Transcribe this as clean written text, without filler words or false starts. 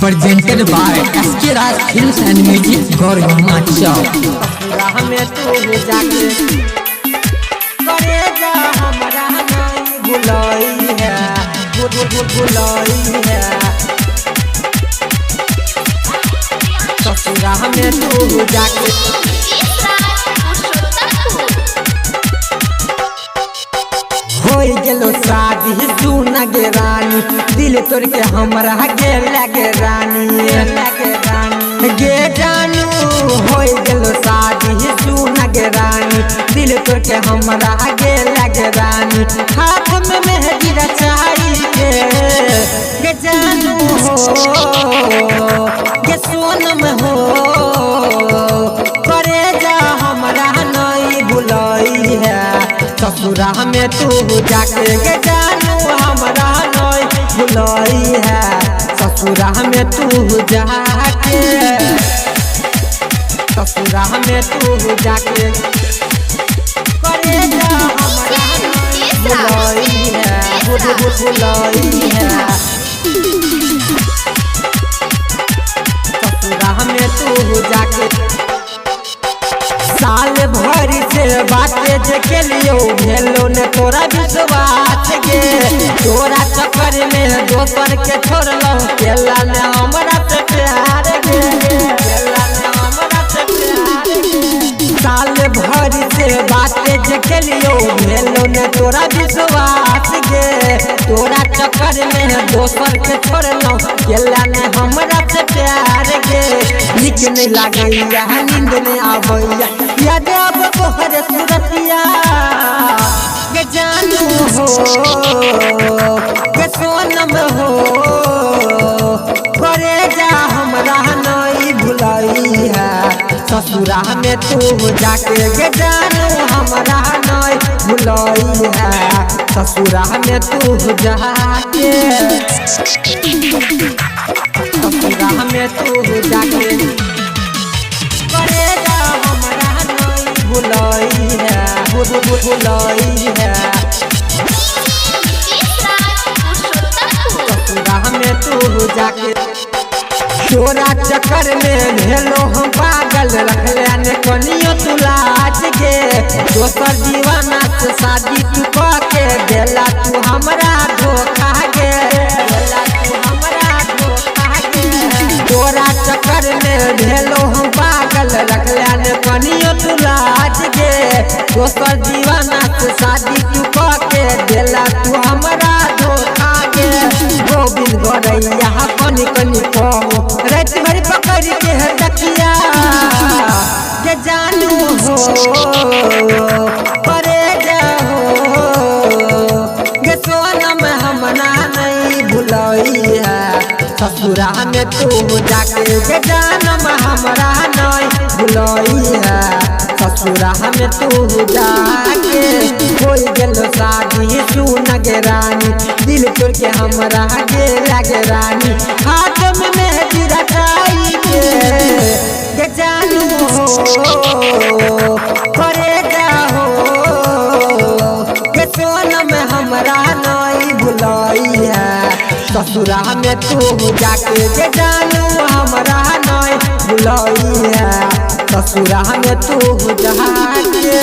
presented by SK Raj Films and Music Gorgama Chowk। राह में तू जाके करे जा हमरा नहीं भुलाई है भुलाई है राह में तू जाके होई गेलो शादी सुन गे रानी दिल तोड़ के हमरा गे लगे रानी गे जानू होई गेलो शादी सुन गे रानी दिल तोड़ के हमरा गे लगे रानी हाथ में मेहंदी रचाई के जानू हो गे सोनम हो करे जा हमरा नहीं भुलाई है ससुरा में तू जाके के जानू हमरा नहीं भुलाई है ससुरा में तू जाके ससुरा में तू जाके करे जा हमरा नहीं भुलाई है भुलाई है ससुरा में तू जाके साल भर से बातें जे के लियो भेलो ने तोरा विश्वास गे तोरा चक्कर में दोसर के छोड़लो केला ने हमरा से प्यार गे केला ने हमरा से प्यार गे साल भर से बातें जे के लियो भेलो ने तोरा विश्वास गे तोरा चक्कर में दोसर के छोड़लो केला ने हमरा से प्यार गे नीक नहीं लागैया नींद नहीं आबैया याद अब तोहर सूरतिया के जानू हो के सोनम हो करे जा हमरा नहीं भुलाई है ससुरा में तू जाके के जानू हमरा नहीं भुलाई है ससुरा में तू जाके ससुरा में तू जाके करे जा हमरा नहीं भुलाई है भुलाई है ससुरा में तू जाके तोरा चक्कर में भेलो हम पागल रखले ने कनियो तू लाज गे दोसर दीवाना से शादी तू कह के देला तू हमरा धोखा गे देला तू हमरा धोखा गे तोरा चक्कर में भेलो हम पागल रखले ने कनियो तू लाज गे दोसर दीवाना से शादी तू कह के देला तू हमरा धोखा गे गोविंद गौरैया कनी कनी कहो रात भर पकड़ के तकिया के जानू हो करे जाओ के सोनम हमरा नहीं भुलाई है ससुरा में तू जाके के जानम हमरा नहीं भुलाई है ससुरा में तू जाके कोई गेलो शादी सुन गे रानी दिल तोड़ के हमरा गे लगे रानी हाथ में मेहंदी रचाई के जानू हो करे जाओ के सोनम हमरा नहीं भुलाई है ससुरा में तू जाके के जानू हमरा नहीं भुलाई है ससुरा में तू जाके